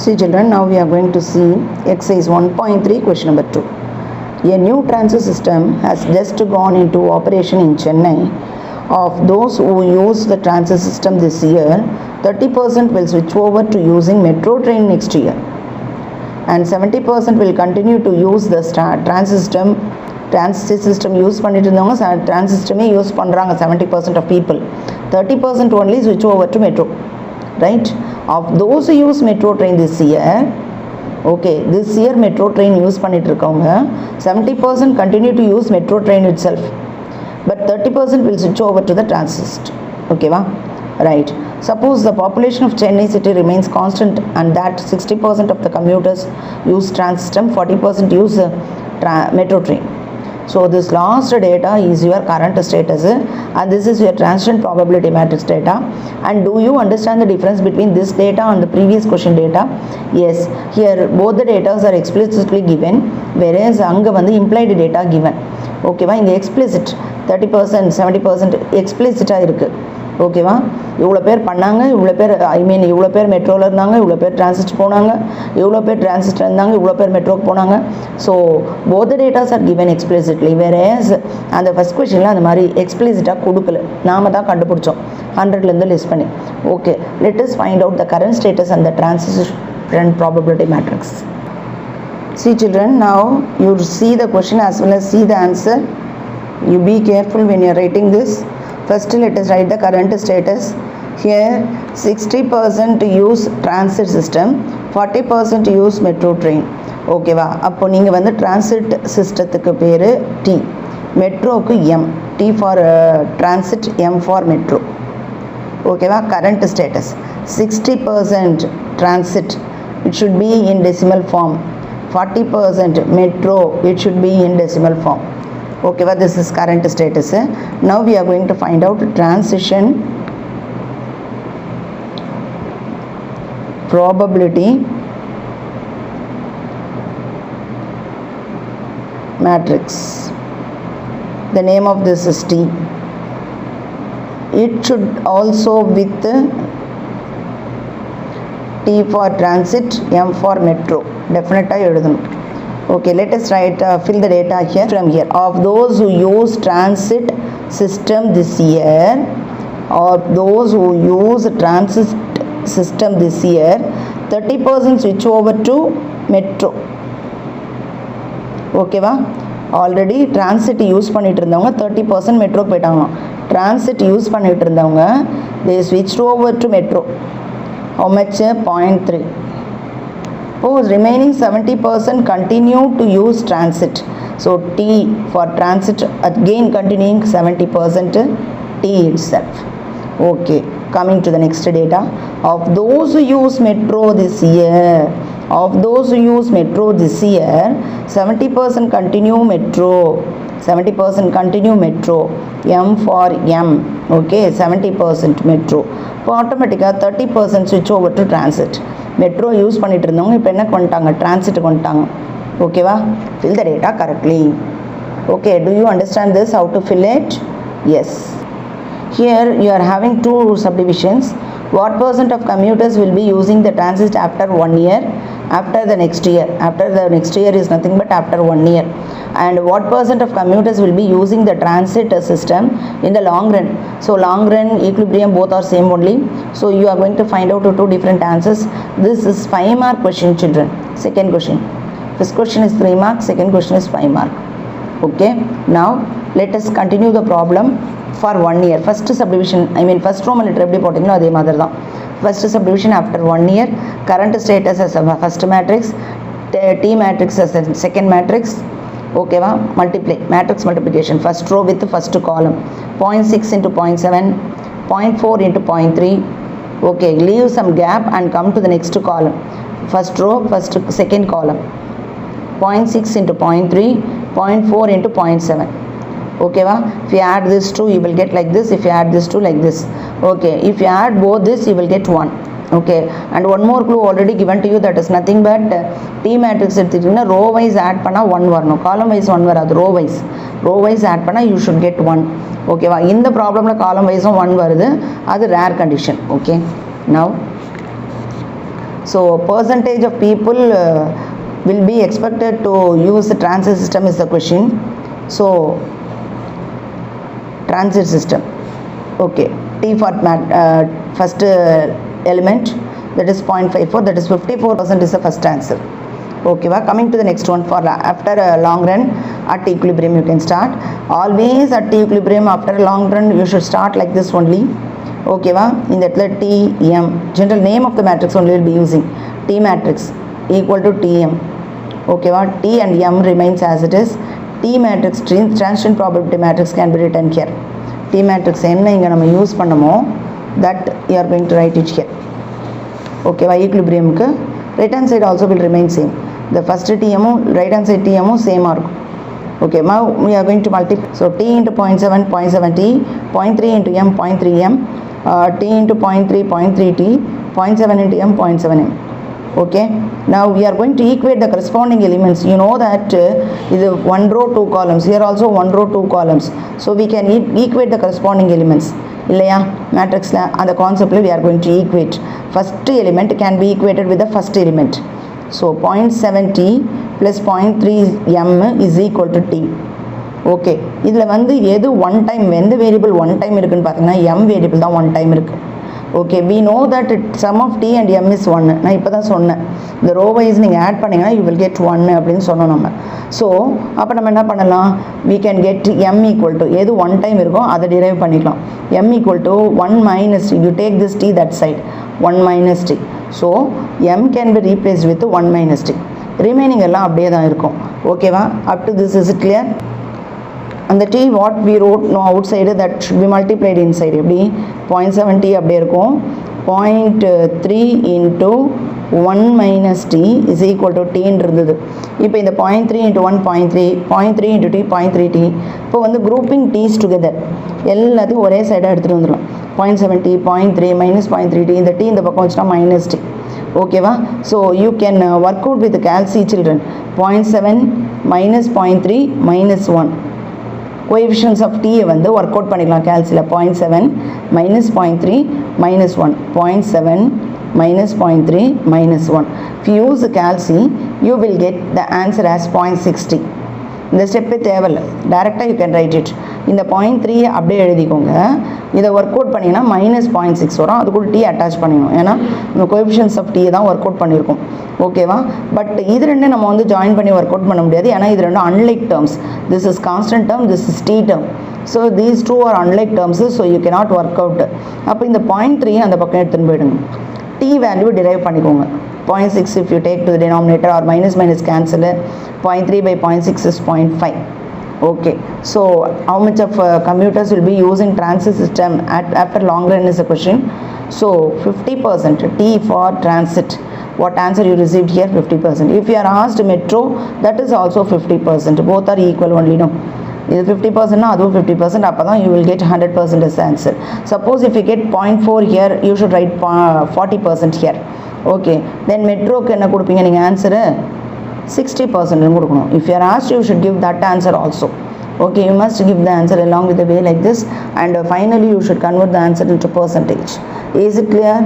See children, now we are going to see exercise 1.3 question number 2. A new transit system has just gone into operation in Chennai. Of those who use the transit system this year, 30% will switch over to using metro train next year, and 70% will continue to use the transit system use பண்ணிட்டு இருந்தவங்க transit system use பண்றாங்க 70% of people. 30% only switch over to metro, right? Of those who use metro train this year, okay, this year metro train use பண்ணிட்டு இருக்கவங்க 70% continue to use metro train itself, but 30% will switch over to the transit. Okay va? Right. Suppose the population of Chennai city remains constant and that 60% of the commuters use transit system, 40% use metro train. So this last data is your current status and this is your transition probability matrix data. And do you understand the difference between this data and the previous question data? Yes, here both the data are explicitly given, whereas anga vandu implied data given. Okay va? Inga explicit 30% 70% explicit ah irukku. Okay va? இவ்வளோ பேர் பண்ணாங்க, இவ்வளோ பேர் இவ்வளோ பேர் மெட்ரோவில் இருந்தாங்க, இவ்வளோ பேர் டிரான்சிட் போனாங்க, இவ்வளோ பேர் டிரான்சிட்டில் இருந்தாங்க, இவ்வளோ பேர் மெட்ரோக்கு போனாங்க. So both datas are given explicitly, whereas அந்த ஃபஸ்ட் கொஸ்டினில் அந்த மாதிரி எக்ஸ்பிளிசிட்டாக கொடுக்கல, நாம தான் கண்டுபிடிச்சோம் 100லேருந்து லிஸ்ட் பண்ணி. Okay, let us find out the current status and the transition probability matrix. See children, now you see the question as well as see the answer. You be careful when you are writing this. First let us write the current status. Here 60% use transit system, 40% use metro train. Okay va? அப்போ நீங்கள் வந்து transit சிஸ்டத்துக்கு பேர் T, மெட்ரோக்கு M. T for transit, M for metro. Okay va? Current status 60% transit, it should be in decimal form. 40% metro, it should be in decimal form. Okay well, this is current status. Now we are going to find out transition probability matrix. The name of this is T. It should also with T for transit, M for metro. Definitely எழுதணும். Okay, let us write fill the data here from here. Of those who use transit system this year, or those who use transit system this year, 30% switch over to metro. Okay va? Already transit use பண்ணிட்டு இருந்தவங்க 30% metro போயிட்டாங்க. Transit use பண்ணிட்டு இருந்தவங்க they switched over to metro. How much? 0.3. Suppose remaining 70% continue to use transit. So T for transit, again continuing 70% T itself. Okay, coming to the next data. Of those who use metro this year, of those who use metro this year, 70% continue metro. 70% continue metro. M for M. Okay, 70% metro. So automatically 30% switch over to transit. Metro use பண்ணிட்டு இருந்தவங்க இப்போ என்ன பண்ணிட்டாங்க, transit கொண்டுட்டாங்க. ஓகேவா? fill the data correctly. Okay, do you understand this, how to fill it? Yes. Here you are having two subdivisions. What percent of commuters will be using the transit after 1 year, after the next year? After the next year is nothing but after 1 year. And what percent of commuters will be using the transit system in the long run? So long run, equilibrium, both are same only. So you are going to find out two different answers. This is 5 mark question children. Second question. First question is 3 mark, second question is 5 mark. Okay, now let us continue the problem for 1 year. First subdivision, first Roman letter எப்படி போட்டிங்களோ அதே மாதிரி தான். First subdivision after 1 year, current status as a first matrix, T matrix as a second matrix. Okay va? Multiply, matrix multiplication, first row with first column, 0.6 into 0.7, 0.4 into 0.3. Okay, leave some gap and come to the next column. First row, second column, 0.6 into 0.3, 0.4 into 0.7. Okay va? If you add this two, you will get like this. If you add this two, like this. Okay, if you add both this, you will get 1. Okay, and one more clue already given to you, that is nothing but T matrix எடுத்துக்கிட்டீங்கன்னா row wise add பண்ணா 1 வரணும், column wise 1 வராது. row wise add பண்ணா you should get 1. Okay வா? இந்த ப்ராப்ளம்ல column wise 1 வருது, அது rare condition. Okay, now So percentage of people will be expected to use the transit system is the question. So transit system, okay, T for first element, that is 0.54, that is 54% is the first answer. Okay, coming to the next one. For after a long run at equilibrium you can start. Always at equilibrium after a long run you should start like this only. Okay, in that Tm, general name of the matrix only will be using T matrix equal to Tm. Okay, T and M remains as it is. T matrix, transition probability matrix can be written here. T matrix enna inga nama use pannamo, that you are going to write it here. Okay, equilibrium ku right hand side also will remain same. The first Tm, right hand side Tm same are. Okay, now we are going to multiply. So T into 0.7, 0.7 T, 0.3 into M, 0.3 M, T into 0.3, 0.3 T, 0.7 into M, 0.7 M. Okay, now we are going to equate the corresponding elements. You know that is one row, two columns. Here also one row, two columns. So we can equate the corresponding elements. இல்லையா மேட்ரிக்ஸில் அந்த கான்செப்டில் we are going to equate. First element can be equated with the first element. So 0.7T plus 0.3M is equal to T. Okay, இதில் வந்து எது one time, எந்த variable one time இருக்குன்னு பார்த்தீங்கன்னா M வேரியபிள் தான் ஒன் டைம் இருக்குது. Okay, we know that sum of T and M is 1. நான் இப்போ தான் சொன்னேன், இந்த ரோ வைஸ் நீங்கள் ஆட் பண்ணிங்கன்னா you will get 1 அப்படின்னு சொன்னோம் நம்ம. ஸோ அப்போ நம்ம என்ன பண்ணலாம், we can get M equal to எது ஒன் டைம் இருக்கோ அதை டிரைவ் பண்ணிக்கலாம். M equal to 1 minus T, you take this T that side, 1 minus T. So M can be replaced with 1 minus T. Remaining எல்லாம் அப்படியே தான் இருக்கும். ஓகேவா, up to this is it clear? And the T what we wrote no outside that should be multiplied inside. எப்படி 0.7 T அப்படியே இருக்கும். 0.3 into 1 minus T is equal to T இருந்தது. இப்போ இந்த 0.3 into 1, 0.3, 0.3 into T, 0.3 T. இப்போ வந்து grouping T's together எல்லாத்தையும் ஒரே சைடாக எடுத்துகிட்டு வந்துடலாம். 0.7 T, 0.3 minus 0.3 T, இந்த T இந்த பக்கம் வச்சுட்டா minus T. ஓகேவா, so you can work out with calci children. 0.7 minus 0.3 minus 1. coefficients of T வந்து ஒர்க் அவுட் பண்ணிக்கலாம் calciல. 0.7 minus 0.3 minus 1, 0.7 minus 0.3 minus 1. If you use calci, you will get the answer as 0.60. இந்த ஸ்டெப்பே தேவையில்லை, டேரெக்டாக you can write it. இந்த 0.3 அப்படியே எழுதிக்கோங்க. இதை work out பண்ணிங்கன்னா மைனஸ் 0.6 வரும், அது கூட T அட்டாச் பண்ணிக்கணும். ஏன்னா இந்த கோஎஃபிஷியன்ஸ் ஆஃப் T தான் ஒர்க் அவுட் பண்ணியிருக்கோம். ஓகேவா, பட் இது ரெண்டும் நம்ம வந்து ஜாயின் பண்ணி ஒர்க் அவுட் பண்ண முடியாது. ஏன்னா இது ரெண்டும் unlike terms. This is constant term, this is T term. So these two are unlike terms. So you cannot work out. அப்போ இந்த 0.3 அந்த பக்கம் எடுத்துன்னு போயிடுங்க. T வேல்யூ டிரைவ் பண்ணிக்கோங்க. 0.6 if you take to the denominator, or minus cancel. 0.3 by 0.6 is 0.5. Okay, so how much of commuters will be using transit system after long run is the question. So 50% T for transit. What answer you received here? 50%. If you are asked metro, that is also 50%. Both are equal only, no? This 50% na, adu 50%, appo you will get 100% as answer. Suppose if you get 0.4 here, you should write 40% here. Okay, then metro ku enna kudupinga neenga answer 60% nu kudukonu. If you are asked, you should give that answer also. Okay, you must give the answer along with the way like this, and finally you should convert the answer into percentage. Is it clear?